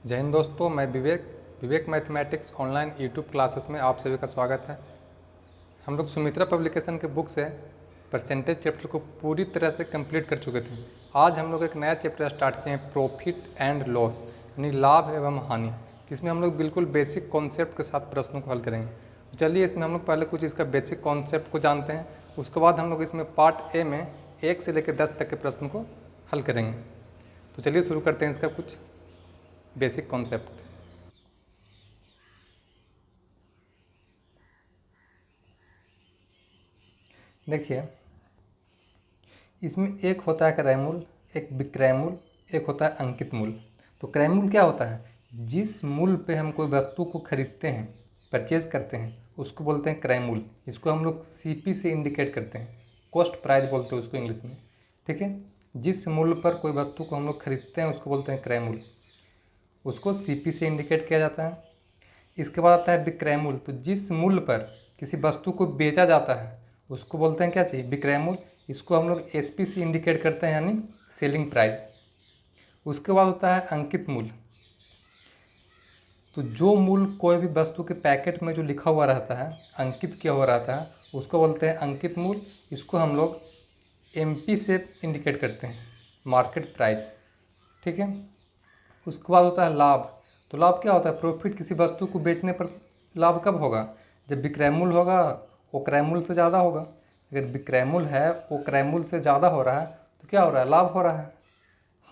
जय हिंद दोस्तों, मैं विवेक मैथमेटिक्स ऑनलाइन यूट्यूब क्लासेस में आप सभी का स्वागत है। हम लोग सुमित्रा पब्लिकेशन के बुक से परसेंटेज चैप्टर को पूरी तरह से कंप्लीट कर चुके थे। आज हम लोग एक नया चैप्टर स्टार्ट किए हैं, प्रॉफिट एंड लॉस, यानी लाभ एवं हानि, जिसमें हम लोग बिल्कुल बेसिक कॉन्सेप्ट के साथ प्रश्नों को हल करेंगे। तो चलिए इसमें हम लोग पहले कुछ इसका बेसिक कॉन्सेप्ट को जानते हैं, उसके बाद हम लोग इसमें पार्ट ए में 1 से लेकर 10 तक के प्रश्न को हल करेंगे। तो चलिए शुरू करते हैं इसका कुछ बेसिक कॉन्सेप्ट। देखिए, इसमें एक होता है क्रय मूल्य, एक विक्रय मूल्य, एक होता है अंकित मूल्य। तो क्रय मूल्य क्या होता है? जिस मूल्य पे हम कोई वस्तु को खरीदते हैं, परचेज करते हैं, उसको बोलते हैं क्रय मूल्य। इसको हम लोग सीपी से इंडिकेट करते हैं, कॉस्ट प्राइस बोलते हैं उसको इंग्लिश में। ठीक है, जिस मूल्य पर कोई वस्तु को हम लोग खरीदते हैं उसको बोलते हैं क्रय मूल्य, उसको सीपी से इंडिकेट किया जाता है। इसके बाद आता है विक्रय मूल्य। तो जिस मूल्य पर किसी वस्तु को बेचा जाता है उसको बोलते हैं क्या चाहिए? विक्रय मूल्य। इसको हम लोग एसपी से इंडिकेट करते हैं, यानी सेलिंग प्राइस। उसके बाद होता है अंकित मूल्य। तो जो मूल्य कोई भी वस्तु के पैकेट में जो लिखा हुआ रहता है, अंकित किया हुआ रहता है, उसको बोलते हैं अंकित मूल्य। इसको हम लोग एमपी से इंडिकेट करते हैं, मार्केट प्राइस। ठीक है, उसके बाद होता है लाभ। तो लाभ क्या होता है? प्रॉफिट। किसी वस्तु को बेचने पर लाभ कब होगा? जब विक्रय मूल्य होगा वो क्रय मूल्य से ज़्यादा होगा। अगर विक्रय मूल्य है वो क्रय मूल्य से ज़्यादा हो रहा है तो क्या हो रहा है? लाभ हो रहा है।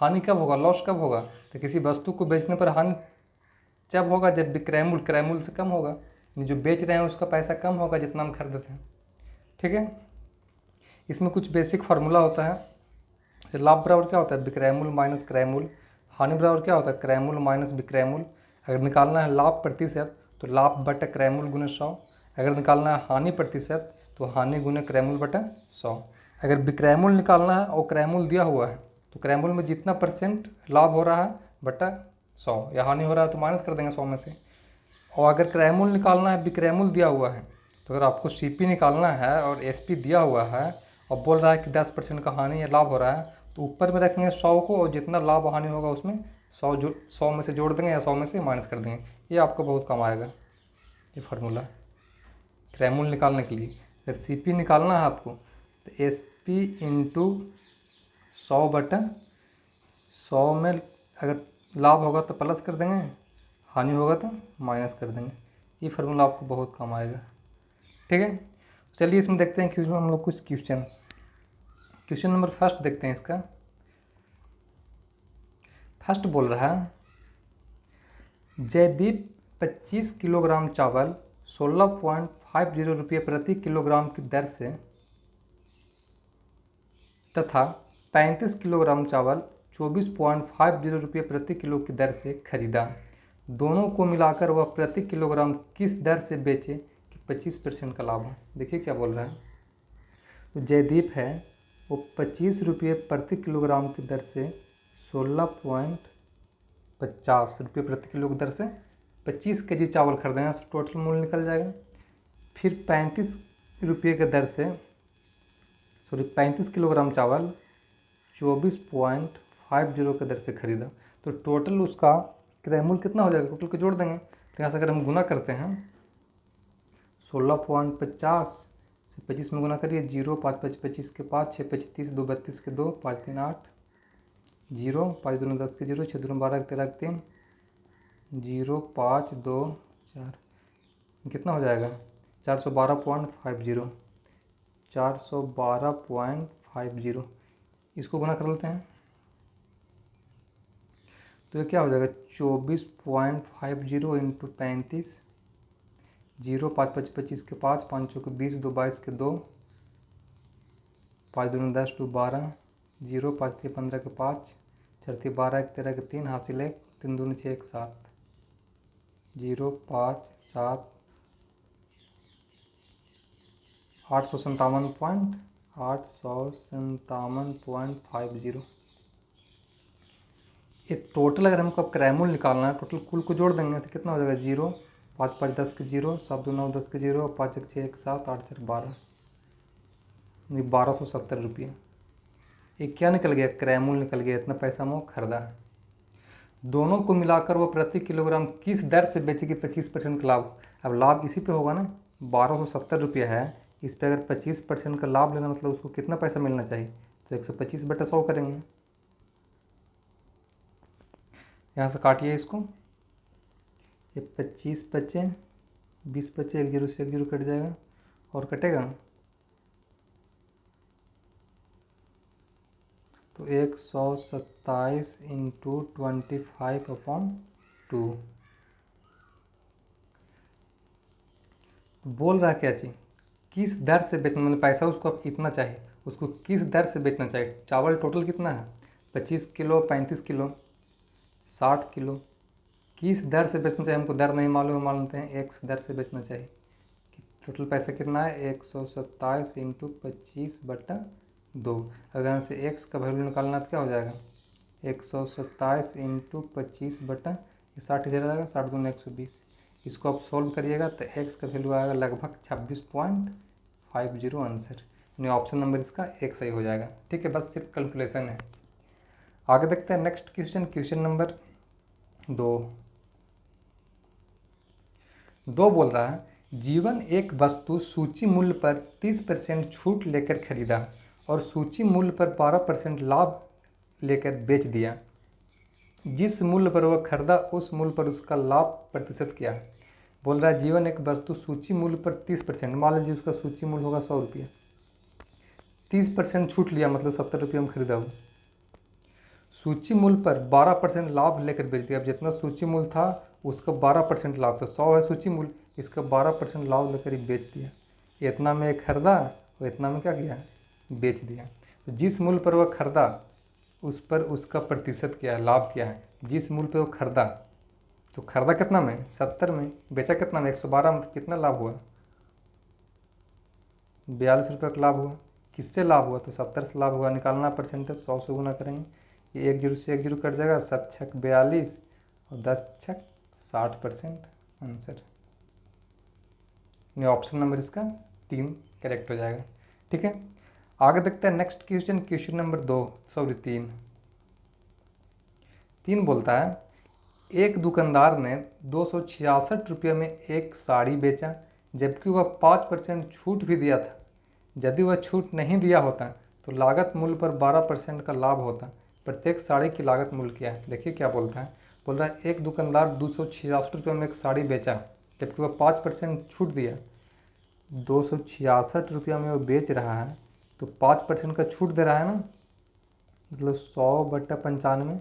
हानि कब होगा? लॉस कब होगा? तो किसी वस्तु को बेचने पर हानि जब होगा जब विक्रय मूल्य क्रय मूल्य से कम होगा, यानी जो बेच रहे हैं उसका पैसा कम होगा जितना हम खरीदते हैं। ठीक है, इसमें कुछ बेसिक फार्मूला होता है। तो लाभ बराबर क्या होता है? विक्रय मूल्य माइनस क्रय मूल्य। हानि बराबर क्या होता है? क्रय मूल्य माइनस विक्रय मूल्य। अगर निकालना है लाभ प्रतिशत तो लाभ बटा क्रय मूल्य गुने 100। अगर निकालना है हानि प्रतिशत तो हानि गुने क्रय मूल्य बटा 100। अगर विक्रय मूल्य निकालना है और क्रय मूल्य दिया हुआ है तो क्रय मूल्य में जितना परसेंट लाभ हो रहा है बटा 100, या हानि हो रहा है तो माइनस कर देंगे 100 में से। और अगर क्रय मूल्य निकालना है, विक्रय मूल्य दिया हुआ है, तो अगर आपको सीपी निकालना है और एसपी दिया हुआ है और बोल रहा है कि 10% का हानि या लाभ हो रहा है, तो ऊपर में रखेंगे 100 को और जितना लाभ हानि होगा उसमें 100 में से जोड़ देंगे या 100 में से माइनस कर देंगे। ये आपको बहुत काम आएगा, ये फार्मूला क्रय मूल्य निकालने के लिए। अगर सीपी निकालना है आपको तो एसपी इंटू 100 बटा 100 में अगर लाभ होगा तो प्लस कर देंगे, हानि होगा तो माइनस कर देंगे। ये फार्मूला आपको बहुत काम आएगा। ठीक है, चलिए इसमें देखते हैं क्वेश्चन, हम लोग कुछ क्वेश्चन नंबर फर्स्ट देखते हैं। इसका फर्स्ट बोल रहा है, जयदीप 25 किलोग्राम चावल 16.50 रुपये प्रति किलोग्राम की दर से तथा 35 किलोग्राम चावल 24.50 रुपये प्रति किलो की दर से खरीदा। दोनों को मिलाकर वह प्रति किलोग्राम किस दर से बेचे कि 25% का लाभ हो। देखिए क्या बोल रहा है। तो जयदीप है वो 25 रुपये प्रति किलोग्राम की दर से 16.50 रुपये प्रति किलो की दर से 25 केजी चावल खरीदेंगे, टोटल मूल्य निकल जाएगा। फिर 35 रुपये की दर से 35 किलोग्राम चावल 24.50 की दर से खरीदा। तो टोटल उसका क्रय मूल्य कितना हो जाएगा? टोटल को जोड़ देंगे। तो यहाँ से अगर हम गुना करते हैं 16.50 से 25 में गुना करिए, 0 5 5 25 के 5 6 25 2 32 के 2 5 3 8 0 5 2 10 के 0 6 2 12 के 13 के 3 0 5 2 4, कितना हो जाएगा? 412.50 412.50। इसको गुना कर लेते हैं तो ये क्या हो जाएगा? 24.50 इंटू 35, 0 5 5 25 के 5 5 के 20 2 22 के 2 5 2 10 2 12 0 5 3 15 के 5 4 3 12 1 13 के 3 हासिल 1 3 2 6 1 7 0 5 7 857.50। ये टोटल अगर हमको अब क्रय मूल्य निकालना है, टोटल कुल को जोड़ देंगे तो कितना हो जाएगा? 0 5 5 10 के 0 7 2 9 10 के 0 5 1 6 1 7 8 4 12, 1270 रुपये। ये क्या निकल गया? क्रय मूल्य निकल गया। इतना पैसा हम खरीदा है। दोनों को मिलाकर वो प्रति किलोग्राम किस दर से बेचेगी 25% का लाभ। अब लाभ इसी पे होगा ना, 1270 रुपया है, इस पे अगर 25% का लाभ लेना मतलब उसको कितना पैसा मिलना चाहिए, तो 125/100 करेंगे। यहाँ से काटिए इसको, ये 25 बचे, 20 बचे, 1 0 से 1 0 कट जाएगा और कटेगा तो 127 इंटू 25/2। बोल रहा है क्या चीज़, किस दर से बेचना, मतलब पैसा उसको अब इतना चाहिए, उसको किस दर से बेचना चाहिए। चावल टोटल कितना है, 25 किलो, 35 किलो, 60 किलो, किस दर से बेचना चाहिए, हमको दर नहीं मालूम है, मान लेते हैं एक्स दर से बेचना चाहिए। टोटल पैसा कितना है, 127 इंटू 25/2। अगर यहाँ से एक्स का वैल्यू निकालना तो क्या हो जाएगा, 127 इंटू 25 60 इधर आ जाएगा, 60 दूनी 120। इसको आप सोल्व करिएगा तो एक्स का वैल्यू आएगा लगभग 26.50 आंसर, यानी ऑप्शन नंबर इसका एक सही हो जाएगा। ठीक है, बस सिर्फ कैलकुलेशन है। आगे देखते हैं नेक्स्ट क्वेश्चन, क्वेश्चन नंबर 2 बोल रहा है, जीवन एक वस्तु सूची मूल्य पर 30% छूट लेकर खरीदा और सूची मूल्य पर 12% लाभ लेकर बेच दिया। जिस मूल्य पर वह खरीदा उस मूल्य पर उसका लाभ प्रतिशत क्या है। बोल रहा है जीवन एक वस्तु सूची मूल्य पर 30%, मान लीजिए उसका सूची मूल्य होगा 100 रुपया, 30% छूट लिया मतलब 70 रुपये में खरीदा हो, सूची मूल्य पर 12% लाभ लेकर बेच दिया। अब जितना सूची मूल्य था उसका 12% लाभ, तो 100 है सूची मूल्य, इसका 12% लाभ लेकर ही बेच दिया। इतना में खरीदा और इतना में क्या किया, बेच दिया। तो जिस मूल्य पर वह खरीदा उस पर उसका प्रतिशत क्या है, लाभ क्या है। जिस मूल्य पर वो खरीदा, तो खरीदा कितना में, 70 में, बेचा कितना में, 112 में, कितना लाभ हुआ, 42 रुपये का लाभ हुआ। किससे लाभ हुआ, तो 70 से लाभ हुआ। निकालना परसेंटेज, 100 से गुना करेंगे, ये 1 0 से 1 0 कट जाएगा, 7 छक 42 और 10 छक 60% आंसर, यानी ऑप्शन नंबर इसका 3 करेक्ट हो जाएगा। ठीक है, आगे देखते हैं नेक्स्ट क्वेश्चन, क्वेश्चन नंबर 3 बोलता है, एक दुकानदार ने 266 रुपये में एक साड़ी बेचा, जबकि वह 5% छूट भी दिया था। यदि वह छूट नहीं दिया होता तो लागत मूल्य पर 12% का लाभ होता। प्रत्येक साड़ी की लागत मूल्य क्या है। देखिए क्या बोलता है, बोल रहा है एक दुकानदार 266 रुपये में एक साड़ी बेचा, जबकि वह 5% छूट दिया। 266 रुपया में वो बेच रहा है तो 5% का छूट दे रहा है ना, मतलब 100/95।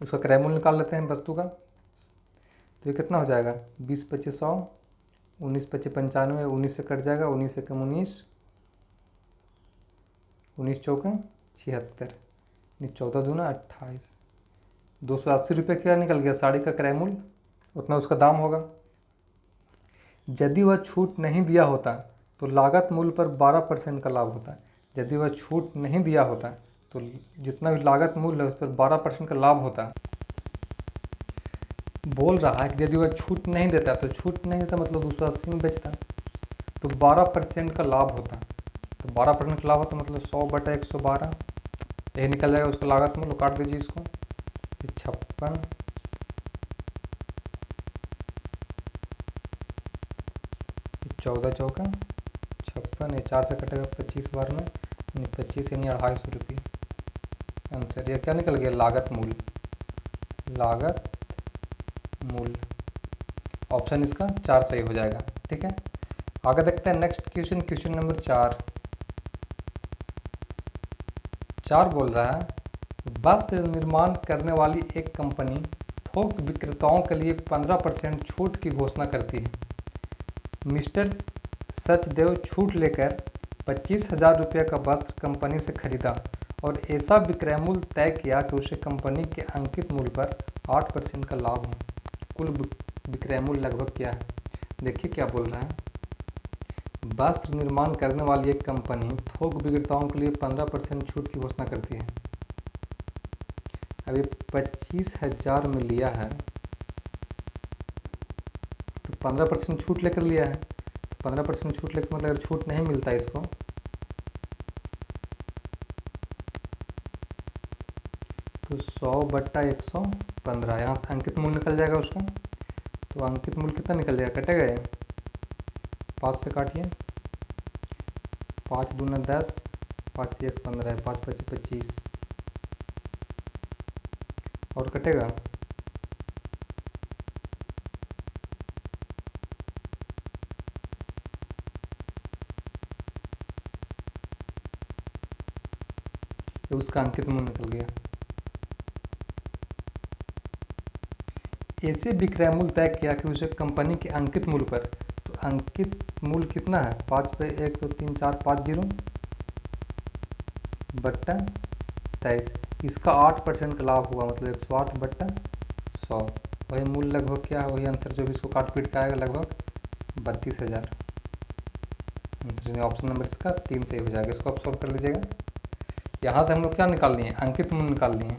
उसका क्रय मूल्य निकाल लेते हैं वस्तु का, तो ये कितना हो जाएगा, 20 × 100, 19 × 95, 19 से कट जाएगा, 19 से कम 19, 19 चौका 76, 14 दूना 28, 280 रुपये क्या निकल गया साड़ी का क्रय मूल्य, उतना उसका दाम होगा। यदि वह छूट नहीं दिया होता तो लागत मूल्य पर 12% का लाभ होता। यदि वह छूट नहीं दिया होता तो जितना भी लागत मूल्य है उस पर 12% का लाभ होता। बोल रहा है कि यदि वह छूट नहीं देता, तो छूट नहीं देता मतलब 280 में बेचता तो 12% का लाभ होता। तो 12% का लाभ होता मतलब 100/112, यही निकल जाएगा उसका लागत मूल्य। काट दीजिए इसको, 56, 14 चौका 56, ये 4 से कटेगा 25 बार में, 25 यानी 250 रुपये आंसर। ये क्या निकल गया, लागत मूल्य, लागत मूल्य, ऑप्शन इसका 4 सही हो जाएगा। ठीक है, आगे देखते हैं नेक्स्ट क्वेश्चन, क्वेश्चन नंबर 4 बोल रहा है, वस्त्र निर्माण करने वाली एक कंपनी थोक विक्रेताओं के लिए 15% छूट की घोषणा करती है। मिस्टर सचदेव छूट लेकर 25,000 रुपये का वस्त्र कंपनी से खरीदा और ऐसा विक्रय मूल्य तय किया कि उसे कंपनी के अंकित मूल्य पर 8% का लाभ हो। कुल विक्रय मूल्य लगभग क्या है। देखिए क्या बोल रहा है, वस्त्र निर्माण करने वाली एक कंपनी थोक विक्रेताओं के लिए 15% छूट की घोषणा करती है। अभी 25,000 में लिया है तो 15% छूट लेकर लिया है, तो 15% छूट लेकर मतलब अगर छूट नहीं मिलता इसको तो 100/115, यहाँ से अंकित मूल्य निकल जाएगा उसका। तो अंकित मूल्य कितना निकल जाएगा, कटेगा ये 5 से काटिए, 5 दूना 10, 5 1 15, 5 5 25 और कटेगा तो उसका अंकित मूल्य निकल गया। ऐसे विक्रय मूल्य तय किया कि उसे कंपनी के अंकित मूल्य पर, तो अंकित मूल्य कितना है 5 पे 1 2 3 4 5 0 बट्टा 23, इसका 8% का लाभ हुआ, मतलब 108/100। वही मूल्य लगभग क्या है, वही आंसर जो भी इसको काट पीट का आएगा लगभग 32,000। ऑप्शन नंबर इसका 3 सही हो जाएगा। इसको आप सॉल्व कर लीजिएगा। यहाँ से हम लोग क्या निकाल लिए, अंकित मूल्य निकाल लिए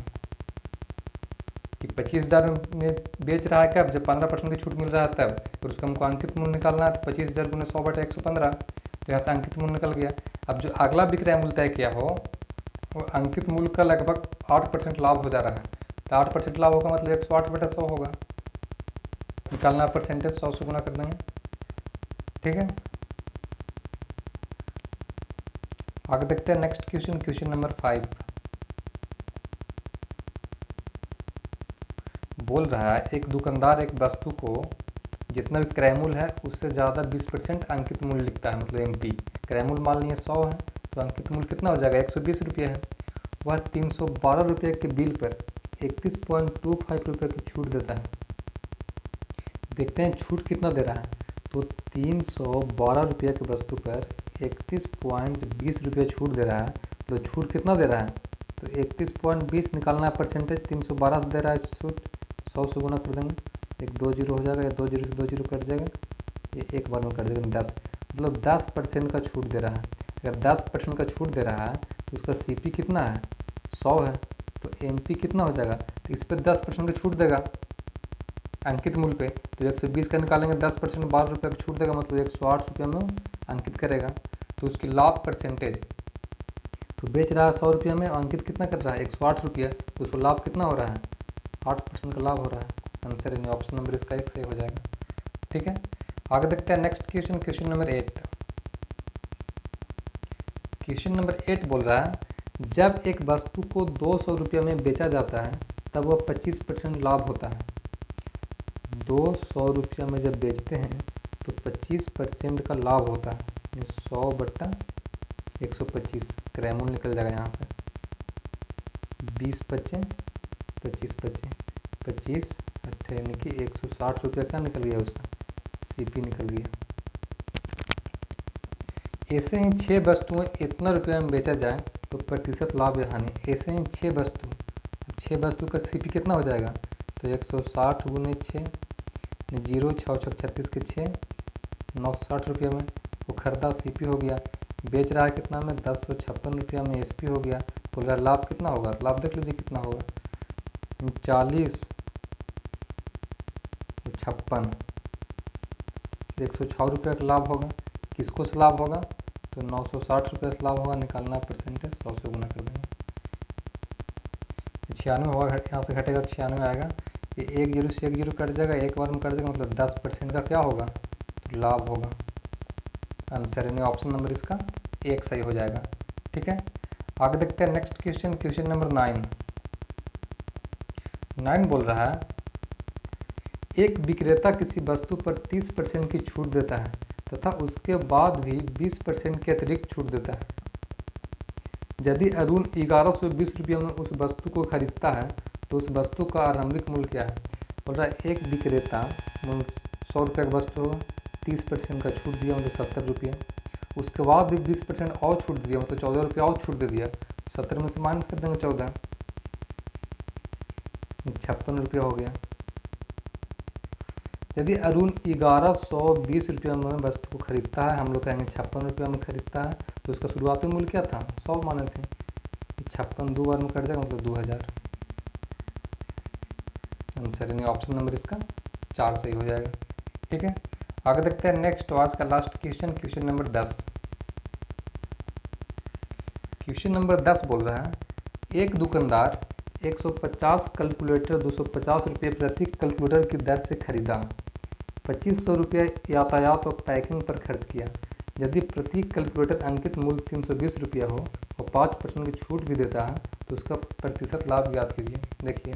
कि 25,000 में बेच रहा है कब, जब 15% की छूट मिल रहा है तब। फिर उसका हमको अंकित मूल्य निकालना है, तो 25,000 × 100/115, तो यहाँ से अंकित मूल्य निकल गया। अब जो अगला विक्रय मूल्य तय किया हो वो अंकित मूल्य का लगभग 8% लाभ हो जा रहा है, तो 8% लाभ होगा मतलब 108/100 होगा। निकालना परसेंटेज 100 से गुना कर देंगे, ठीक है। आगे देखते हैं नेक्स्ट क्वेश्चन, क्वेश्चन नंबर 5 बोल रहा है एक दुकानदार एक वस्तु को जितना भी क्रय मूल्य है उससे ज़्यादा 20% अंकित मूल्य लिखता है, मतलब MP। क्रय मूल्य मान लीजिए 100 है, तो अंकित मूल्य कितना हो जाएगा 120 रुपये है। वह 312 रुपये के बिल पर 31.25 रुपये की छूट देता है। देखते हैं छूट कितना दे रहा है, तो 312 रुपये की वस्तु पर 31.20 रुपये छूट दे रहा है। तो छूट कितना दे रहा है, तो 31.20 निकालना है परसेंटेज, 312 से दे रहा है छूट, 100 से गुना कर देंगे, 1 2 0 हो जाएगा, या 2 0 से 2 0 कट जाएगा, ये एक बार में कर देंगे 10, मतलब 10% का छूट दे रहा है। अगर 10% का छूट दे रहा है तो उसका CP कितना है 100 है, तो MP कितना हो जाएगा, तो इस पर 10% का छूट देगा अंकित मूल्य पे, तो 120 का निकालेंगे 10% 12 रुपये का छूट देगा, मतलब 108 रुपये में अंकित करेगा। तो उसकी लाभ परसेंटेज, तो बेच रहा है 100 रुपये में, अंकित कितना कर रहा है 108 रुपये, तो उसको लाभ कितना हो रहा है 8% का लाभ हो रहा है। आंसर यानी ऑप्शन नंबर इसका 1 सही हो जाएगा, ठीक है। आगे देखते हैं next question, question number 8। Question number 8 बोल रहा है जब एक वस्तु को 200 रुपये में बेचा जाता है तब वह 25% लाभ होता है। 200 रुपये में जब बेचते हैं तो 25% का लाभ होता है, 100/125 क्रय मूल्य निकल जाएगा यहाँ से, 20 25 25 25 25 अट्ठे यानी कि 160 रुपये क्या निकल गया, उसका CP निकल गया। ऐसे ही 6 वस्तुएं इतना रुपये में बेचा जाए तो प्रतिशत लाभ या हानि। ऐसे ही 6 वस्तु, 6 वस्तु का CP कितना हो जाएगा, तो 160 × 6 0 6 6 36 के 6 960 रुपये में वो खरीदा, CP हो गया। बेच रहा है कितना में 1056 रुपया में, SP हो गया। तो लाभ कितना होगा, लाभ देख लीजिए कितना होगा, 40 56 106 रुपये का लाभ होगा। किसको से लाभ होगा, तो 960 रुपये से लाभ होगा। निकालना परसेंटेज 100 से गुना कर देंगे, 96 होगा, यहाँ से घटेगा 96 आएगा, ये 1 0 से 1 0 कट जाएगा, एक बार में कट जाएगा, मतलब 10% का क्या होगा, तो लाभ होगा। आंसर यानी ऑप्शन नंबर इसका 1 सही हो जाएगा, ठीक है। आगे देखते हैं नेक्स्ट क्वेश्चन, क्वेश्चन नंबर 9 बोल रहा है एक विक्रेता किसी वस्तु पर 30% की छूट देता है तथा उसके बाद भी 20% की अतिरिक्त छूट देता है। यदि अरुण 1120 रुपये में उस वस्तु को खरीदता है तो उस वस्तु का आरंभिक मूल्य क्या है। बोल रहा है एक विक्रेता 100 रुपये का वस्तु होगा, 30% का छूट दिया मतलब 70 रुपये, उसके बाद भी 20% और छूट दिया मतलब 14 रुपये और छूट दे दिया, 70 में से माइनस कर देंगे 14, 56 रुपये हो गया। यदि अरुण 1120 रुपये में वस्तु को खरीदता है, हम लोग कहेंगे 56 रुपये में खरीदता है, तो उसका शुरुआती मूल्य क्या था 100 माने थे, 56 दो बार में कट जाएगा मतलब 2000। आंसर यानी ऑप्शन नंबर इसका 4 सही हो जाएगा, ठीक है। आगे देखते हैं नेक्स्ट आज का last question, question number 10। Question number 10 बोल रहा है एक दुकानदार 150 कैलकुलेटर 250 रुपये प्रति कैलकुलेटर की दर से खरीदा। 2500 रुपये यातायात और पैकिंग पर खर्च किया। यदि प्रति कैलकुलेटर अंकित मूल्य 320 रुपया हो और 5% की छूट भी देता है तो उसका प्रतिशत लाभ ज्ञात कीजिए। देखिए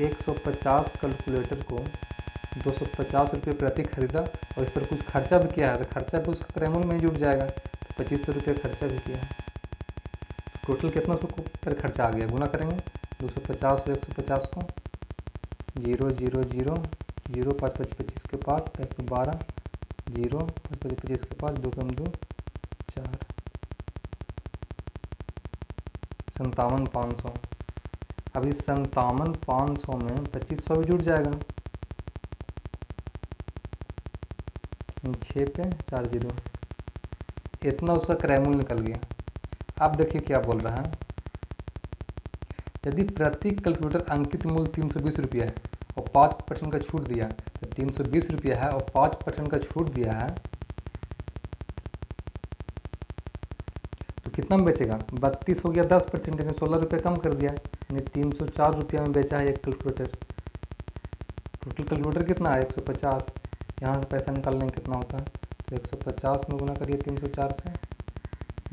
150 कैलकुलेटर को 250 रुपये प्रति खरीदा और इस पर कुछ खर्चा भी किया है तो खर्चा भी उसका क्रय मूल्य में जुड़ जाएगा। तो 2500 रुपये खर्चा भी किया है, टोटल कितना सौ पर खर्चा आ गया, गुना करेंगे 250 और 150 को, 0 0 0 0 5 5 25 के 5 10 के 12 0 5 5 25 के 5 2 कम 2 4 57,500। अब इस 57,500 में 2500 भी जुड़ जाएगा, 6 पे 4 0, इतना उसका क्रय मूल्य निकल गया। अब देखिए क्या बोल रहा है, यदि प्रति कैलकुलेटर अंकित मूल्य 320 रुपया है और 5% का छूट दिया, तो 320 रुपया है और 5% का छूट दिया है तो कितना में बेचेगा, 32 हो गया, 10% यानी 16 रुपये कम कर दिया, यानी 304 रुपया में बेचा है एक कैलकुलेटर। टोटल कैलकुलेटर कितना है 150, यहाँ से पैसा निकालने में कितना होता है तो 150 में गुना करिए 304 से,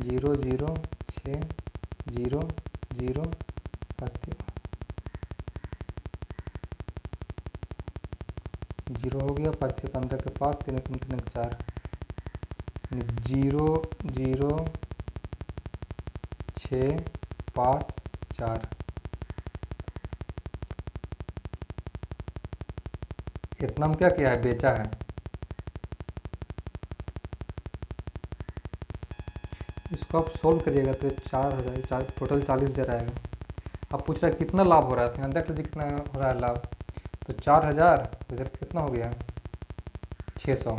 0 0 6 0 0 5 0 हो गया, 5 6 15 के 5 3 कम 3 4, 0 0 6 5 4, इतना में क्या किया है, बेचा है। इसको आप सोल्व करिएगा तो 4,000 टोटल 40,000 आएगा। अब पूछ रहा है कितना लाभ हो रहा है, यहाँ देख लीजिए कितना हो रहा है लाभ, तो 4,000 इधर कितना हो गया 600,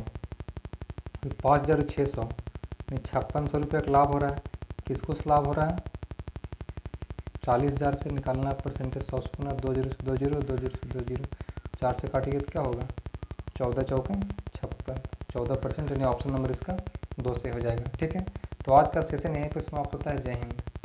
5,000 600 नहीं 5600 रुपये का लाभ हो रहा है। किसको से लाभ हो रहा है, 40,000 से निकालना परसेंटेज 100 गुना 2 0 से 2 0 2 0 से 2 0, 4 से काटिए तो क्या होगा 14 चौके 56, 14%, यानी ऑप्शन नंबर इसका 2 से हो जाएगा। ठीक है, तो आज का सेशन यहीं पर समाप्त होता है। जय हिंद।